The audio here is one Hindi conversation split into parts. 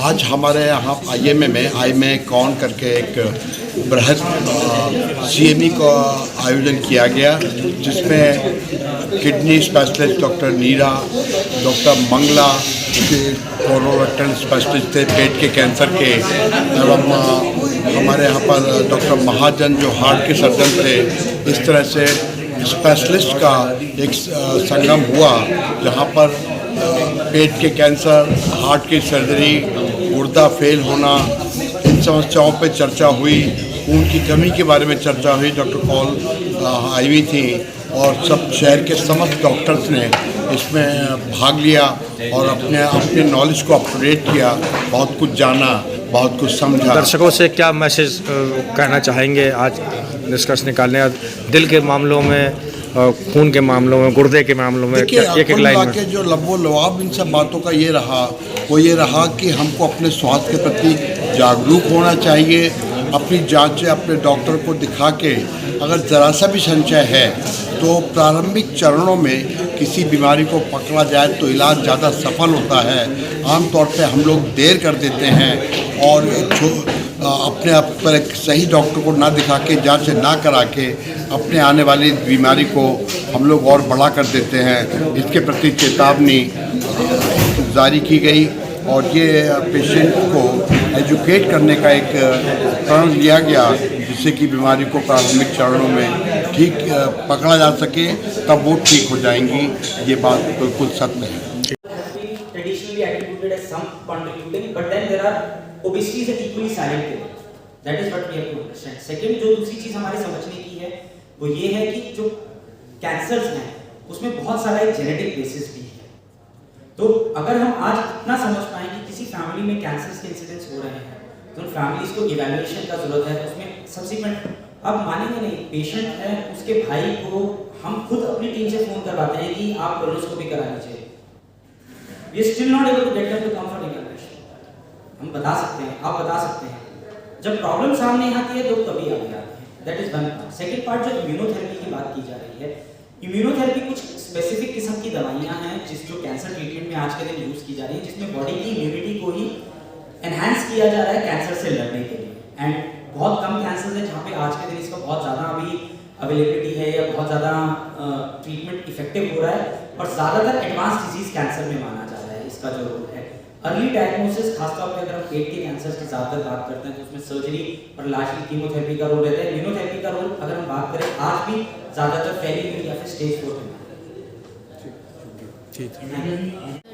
आज हमारे यहाँ आईएमए में कॉन करके एक बृहद सीएमई का आयोजन किया गया, जिसमें किडनी स्पेशलिस्ट डॉक्टर नीरा, डॉक्टर मंगला कोलोरेक्टल स्पेशलिस्ट थे पेट के कैंसर के, एवं हमारे यहाँ पर डॉक्टर महाजन जो हार्ट के सर्जन थे। इस तरह से स्पेशलिस्ट का एक संगम हुआ, जहाँ पर पेट के कैंसर, हार्ट की सर्जरी, गुर्दा फेल होना, इन समस्याओं पर चर्चा हुई। खून की कमी के बारे में चर्चा हुई। डॉक्टर कॉल आई हुई थी और सब शहर के समस्त डॉक्टर्स ने इसमें भाग लिया और अपने नॉलेज को अपडेट किया, बहुत कुछ जाना, बहुत कुछ समझा। दर्शकों से क्या मैसेज कहना चाहेंगे आज निष्कर्ष निकालने, दिल के मामलों में, खून के मामलों में, गुर्दे के मामलों में, एक लाइन में? जो लबो लवाब इन सब बातों का ये रहा कि हमको अपने स्वास्थ्य के प्रति जागरूक होना चाहिए। अपनी जांचें अपने डॉक्टर को दिखा के, अगर ज़रा सा भी संशय है तो प्रारंभिक चरणों में किसी बीमारी को पकड़ा जाए तो इलाज ज़्यादा सफल होता है। आमतौर पे हम लोग देर कर देते हैं और अपने आप पर एक सही डॉक्टर को ना दिखा के, जांच ना करा के अपने आने वाली बीमारी को हम लोग और बड़ा कर देते हैं। इसके प्रति चेतावनी जारी की गई और ये पेशेंट को एजुकेट करने का एक प्रण लिया गया, जिससे कि बीमारी को प्रारंभिक चरणों में ठीक पकड़ा जा सके, तब वो ठीक हो जाएंगी। ये बात बिल्कुल सत्य है। Traditionally attributed as some contributing, but then there are obesity is an equally silent killer. That is what we have to understand. Second, जो दूसरी चीज हमारे समझने की है वो ये है कि जो कैंसर्स हैं उसमें बहुत सारा एक जेनेटिक बेसिस भी है। तो अगर हम आज इतना समझ पाएं कि किसी फैमिली में कैंसर्स के इंसिडेंट्स हो रहे हैं तो उन फैमिलीज को इवैल्यूएशन का जरूरत है। उसमें सब्सिक्वेंट, अब मानेंगे नहीं, पेशेंट है, उसके भाई को हम खुद अपनी टीम से फोन करवाते हैं कि आप कोलोनोस्कोपी करा लीजिए। We are still not able to get them to come for evaluation. हम बता सकते हैं, आप बता सकते हैं, जब प्रॉब्लम सामने आती है तो तभी आगे आते हैं। That is one part. Second part, जो इम्यूनोथेरेपी की बात की जा रही है, इम्यूनोथेरेपी कुछ स्पेसिफिक किस्म की दवाइयां हैं जो कैंसर ट्रीटमेंट में आज के दिन यूज की जा रही है, जिसमें बॉडी की इम्यूनिटी को ही एनहांस किया जा रहा है कैंसर से लड़ने के लिए। एंड बहुत कम कैंसर है जहाँ पे आज के दिन इसका बहुत ज़्यादा अभी अवेलेबिलिटी है या बहुत ज़्यादा ट्रीटमेंट इफेक्टिव हो रहा है, और ज़्यादातर एडवांस डिजीज कैंसर में माना जा रहा है इसका जो रोल है। अर्ली डायग्नोसिस, खासतौर पे अगर हम पेट के कैंसर की ज़्यादातर बात करते हैं तो उसमें सर्जरी और लार्जली कीमोथेरेपी का रोल रहता है। इम्यूनोथेरेपी का रोल अगर हम बात करें आज भी ज़्यादातर फैली हुई या फिर स्टेज 4 में।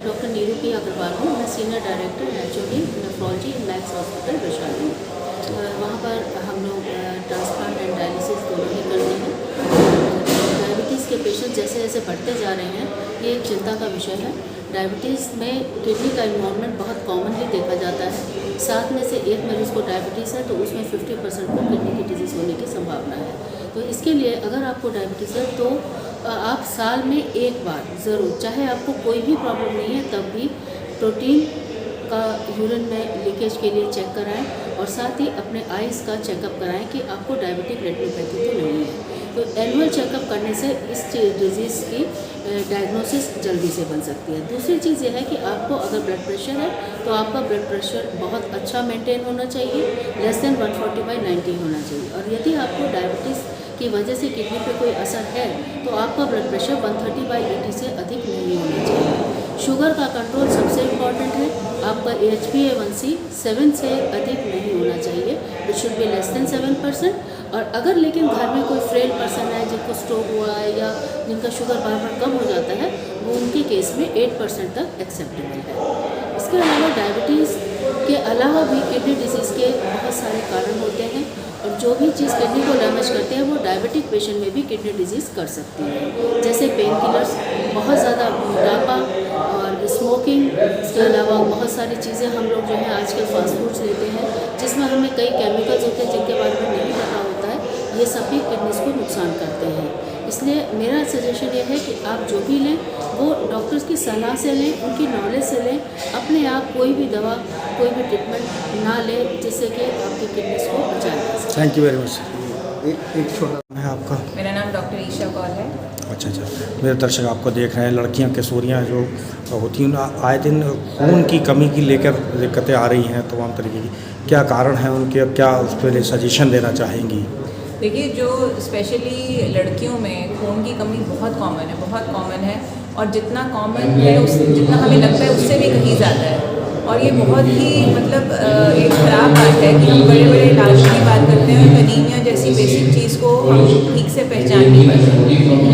डॉक्टर नीरू पी अग्रवाल हूँ, मैं senior director naturally nephrology max hospital Vaishali. वहाँ पर हम लोग ट्रांसप्लांट एंड डायलिसिस दोनों ही करते हैं। डायबिटीज़ के पेशेंट जैसे जैसे बढ़ते जा रहे हैं, ये एक चिंता का विषय है। डायबिटीज़ में किडनी का इन्वॉल्वमेंट बहुत कॉमनली देखा जाता है। 7 में से 1 मरीज़ को डायबिटीज़ है तो उसमें 50% को किडनी की डिजीज़ होने की संभावना है। तो इसके लिए अगर आपको डायबिटीज़ है तो आप साल में एक बार ज़रूर, चाहे आपको कोई भी प्रॉब्लम नहीं है तब भी, प्रोटीन का यूरिन में लीकेज के लिए चेक कराएं और साथ ही अपने आइज़ का चेकअप कराएं कि आपको डायबिटिक रेटिनोपैथी तो नहीं है। तो एनुअल चेकअप करने से इस डिजीज़ की डायग्नोसिस जल्दी से बन सकती है। दूसरी चीज़ यह है कि आपको अगर ब्लड प्रेशर है तो आपका ब्लड प्रेशर बहुत अच्छा मेंटेन होना चाहिए, लेस देन 140/90 होना चाहिए। और यदि आपको डायबिटीज़ की वजह से किडनी पे कोई असर है तो आपका ब्लड प्रेशर 130/80 से अधिक नहीं होना चाहिए। शुगर का कंट्रोल सबसे इम्पॉर्टेंट है। आपका HbA1c 7 से अधिक नहीं होना चाहिए, it should be less than 7%। और अगर लेकिन घर में कोई फ्रेल पर्सन है जिनको स्ट्रोक हुआ है या जिनका शुगर बार बार कम हो जाता है, वो उनके केस में 8% तक एक्सेप्टेबल है। इसके अलावा डायबिटीज़ के अलावा भी किडनी डिजीज़ के बहुत सारे कारण होते हैं, और जो भी चीज़ किडनी को डैमेज करते हैं वो डायबिटिक पेशेंट में भी किडनी डिजीज़ कर सकती है, जैसे पेन किलर्स, बहुत ज़्यादा मोटापा और स्मोकिंग। इसके अलावा बहुत सारी चीज़ें हम लोग जो है आजकल फास्ट फूड्स लेते हैं जिसमें हमें कई केमिकल्स होते हैं जिनके बारे में नहीं पता होता है, ये सभी किडनीज को नुकसान करते हैं। इसलिए मेरा सजेशन ये है कि आप जो भी लें वो डॉक्टर्स की सलाह से लें, उनकी नॉलेज से लें। अपने आप कोई भी दवा, कोई भी ट्रीटमेंट ना लें जिससे कि आपकी किडनीज को बचाया जा सके। Thank you very much. एक छोटा है आपका? मेरा नाम डॉक्टर ईशा कौर है। अच्छा अच्छा। मेरे दर्शक आपको देख रहे हैं, लड़कियां किशोरियां जो होती हैं आए दिन खून की कमी की लेकर दिक्कतें आ रही हैं तमाम तरीके की, क्या कारण है उनके और क्या उस पर सजेशन देना चाहेंगी? देखिए, जो स्पेशली लड़कियों में खून की कमी बहुत कॉमन है और जितना कॉमन है जितना हमें लगता है उससे भी कहीं ज़्यादा है। और ये बहुत ही मतलब एक ख़राब बात है कि हम बड़े बड़े इलाज की बात करते हैं, एनीमिया जैसी बेसिक चीज़ को हम ठीक से पहचान नहीं पाते।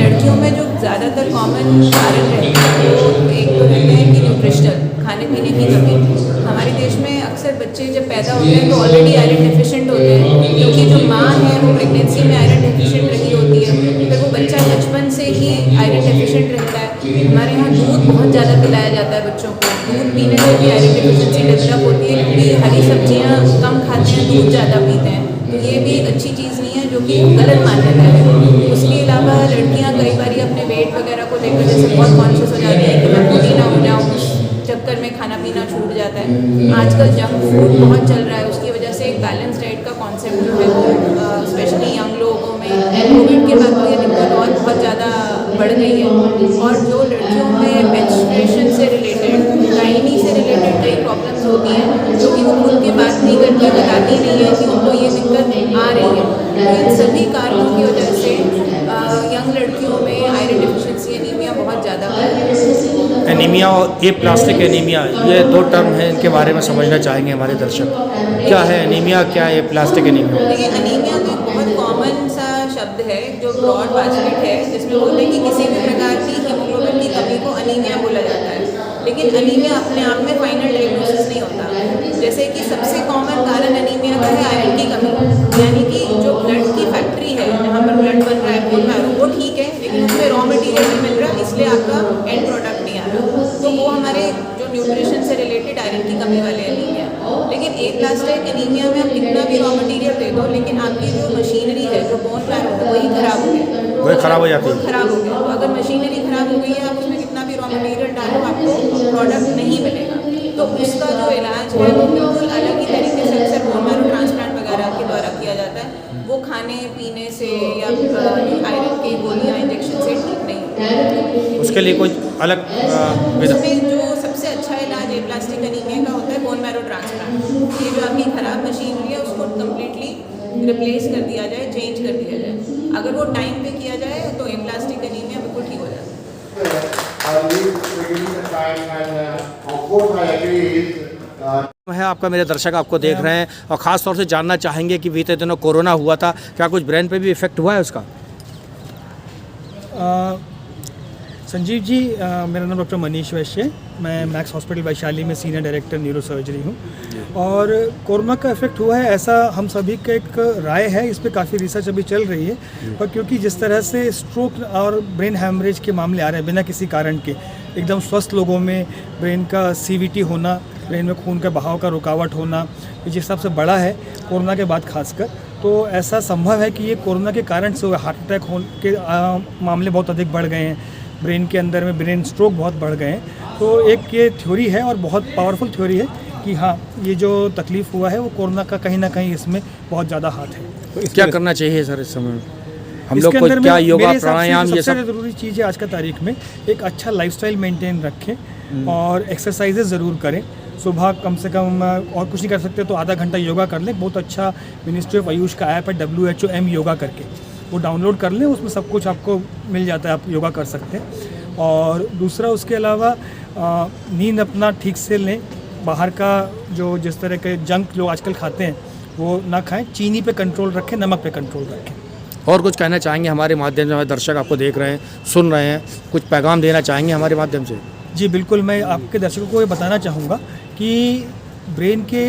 लड़कियों में जो ज़्यादातर कॉमन कारण रहते हैं वो एक तो रहते हैं कि न्यूट्रिशनल खाने पीने की कमी। हमारे देश में अक्सर बच्चे जब पैदा होते हैं तो ऑलरेडी आयरन डेफिशिएंट होते हैं, क्योंकि जो माँ है वो प्रेगनेंसी में आयरन डेफिशिएंट रही होती है, फिर वो बच्चा बचपन से ही आयरन डेफिशिएंट रहता है। हमारे यहाँ दूध बहुत ज़्यादा पिलाया जाता है बच्चों को, दूध पीने से भी आयरन डेफिशिएंसी डेवलप होती है, क्योंकि हरी सब्जियाँ कम खाते हैं, दूध ज़्यादा पीते हैं। तो ये भी एक अच्छी चीज़ नहीं है, जो कि गलत मान्यता है। उसके अलावा लड़कियाँ कई बार अपने वेट वगैरह को लेकर जैसे बहुत कॉन्शियस हो जाती है कि मैं मोटी ना हो जाऊँ, उस चक्कर में खाना पीना छूट जाता है। आजकल जंक फूड बहुत चल रहा है, उसकी वजह से एक बैलेंस डाइट का कॉन्सेप्ट जो है वो स्पेशली यंग लोगों में कोविड के बाद ये दिक्कत और बहुत ज़्यादा बढ़ गई है। और जो लड़कियों में मेंस्ट्रुएशन से रिलेटेड, गायनी से रिलेटेड कई प्रॉब्लम्स होती हैं जो कि वो खुल के बात नहीं करती, बताती नहीं है कि उनको ये दिक्कत आ रही है। तो इन सभी कारणों की वजह से यंग लड़कियों में आयरन डेफिशिएंसी एनीमिया बहुत ज़्यादा है। एनीमिया और एप्लास्टिक एनीमिया, ये दो टर्म हैं, इनके बारे में समझना चाहेंगे हमारे दर्शक। क्या है एनीमिया, क्या है एप्लास्टिक एनीमिया? देखिए, एनीमिया तो एक बहुत कॉमन सा शब्द है जो ब्रॉड बास्केट है, जिसमें बोलते हैं कि किसी भी प्रकार की हीमोग्लोबिन की कमी को अनीमिया बोला जाता है। लेकिन अनीमिया अपने आप में फाइनल डायग्नोसिस नहीं होता। जैसे कि सबसे कॉमन कारण अनीमिया का है आयरन की कमी, यानी कि जो ब्लड की फैक्ट्री है जहाँ पर ब्लड बन रहा है बोन मैरो, वो ठीक है लेकिन उसमें रॉ मटेरियल नहीं मिल रहा, इसलिए आपका एंड प्रोडक्ट नहीं आ रहा। तो वो हमारे जो न्यूट्रिशन से रिलेटेड आयरन की कमी वाले एनीमिया। लेकिन एप्लास्टिक एनीमिया में आप कितना भी रॉ मटेरियल दे दो, लेकिन आपकी जो मशीनरी है, जो बोन मैरो है, वही खराब हो गया, वही खराब हो जाती है, वो खराब हो गया। तो अगर मशीनरी खराब हो गई है, आप उसमें कितना भी रॉ मटेरियल डालो, आपको प्रोडक्ट नहीं मिलेगा। तो उसका जो इलाज है वो बिल्कुल अलग ही तरीके से अक्सर बोन मैरो ट्रांसप्लांट वगैरह के द्वारा किया जाता है। वो खाने पीने से या आयरन की गोलियाँ इंजेक्शन से ठीक नहीं होती। उसके लिए कोई अलग उसमें जो सबसे अच्छा इलाज एप्लास्टिक एनीमिया का होता है बोन मैरो ट्रांसप्लांट। ये जो आपकी खराब मशीनरी है उसको कम्प्लीटली रिप्लेस कर दिया जाए, चेंज कर दिया जाए। अगर वो टाइम पे किया जाए तो एप्लास्टिक एनीमिया बिल्कुल ठीक हो जाता है। है आपका, मेरे दर्शक आपको देख रहे हैं और ख़ास तौर से जानना चाहेंगे कि बीते दिनों कोरोना हुआ था, क्या कुछ ब्रेन पे भी इफेक्ट हुआ है उसका? संजीव जी, मेरा नाम डॉक्टर मनीष वैश्य है। मैं मैक्स हॉस्पिटल वैशाली में सीनियर डायरेक्टर न्यूरो सर्जरी हूँ। और कोरोना का इफेक्ट हुआ है ऐसा हम सभी का एक राय है, इस पर काफ़ी रिसर्च अभी चल रही है। पर क्योंकि जिस तरह से स्ट्रोक और ब्रेन हैमरेज के मामले आ रहे हैं बिना किसी कारण के, एकदम स्वस्थ लोगों में ब्रेन का CVT होना, ब्रेन में खून का बहाव का रुकावट होना, जिस हिसाब से बढ़ा है कोरोना के बाद खासकर, तो ऐसा संभव है कि ये कोरोना के कारण से हार्ट अटैक होने के मामले बहुत अधिक बढ़ गए हैं, ब्रेन के अंदर में ब्रेन स्ट्रोक बहुत बढ़ गए हैं। तो एक ये थ्योरी है और बहुत पावरफुल थ्योरी है कि हाँ, ये जो तकलीफ़ हुआ है वो कोरोना का कहीं ना कहीं इसमें बहुत ज़्यादा हाथ है। तो क्या करना चाहिए सर इस समय हम लोग को? क्या योगा प्राणायाम ये सब? सबसे ज़रूरी चीज़ है आज का तारीख में, एक अच्छा लाइफस्टाइल मेंटेन रखें और एक्सरसाइजेज ज़रूर करें। सुबह कम से कम, और कुछ नहीं कर सकते तो आधा घंटा योगा कर लें। बहुत अच्छा मिनिस्ट्री ऑफ आयुष का ऐप है WHOM योगा करके, वो डाउनलोड कर लें, उसमें सब कुछ आपको मिल जाता है, आप योगा कर सकते हैं। और दूसरा उसके अलावा नींद अपना ठीक से लें, बाहर का जो जिस तरह के जंक लोग आजकल खाते हैं वो ना खाएं, चीनी पे कंट्रोल रखें, नमक पे कंट्रोल रखें। और कुछ कहना चाहेंगे हमारे माध्यम से? हमारे दर्शक आपको देख रहे हैं, सुन रहे हैं, कुछ पैगाम देना चाहेंगे हमारे माध्यम से? जी बिल्कुल, मैं आपके दर्शकों को ये बताना चाहूँगा कि ब्रेन के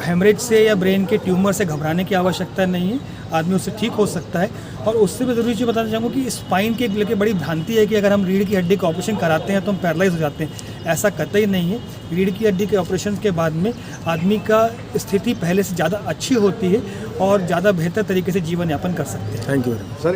हेमरेज से या ब्रेन के ट्यूमर से घबराने की आवश्यकता नहीं है, आदमी उससे ठीक हो सकता है। और उससे भी ज़रूरी चीज़ बताना चाहूँगा कि स्पाइन के लेके बड़ी भ्रांति है कि अगर हम रीढ़ की हड्डी का ऑपरेशन कराते हैं तो हम पैरालाइज हो जाते हैं। ऐसा कतई नहीं है। रीढ़ की हड्डी के ऑपरेशन के बाद में आदमी का स्थिति पहले से ज़्यादा अच्छी होती है और ज़्यादा बेहतर तरीके से जीवन यापन कर सकते हैं। Thank you sir.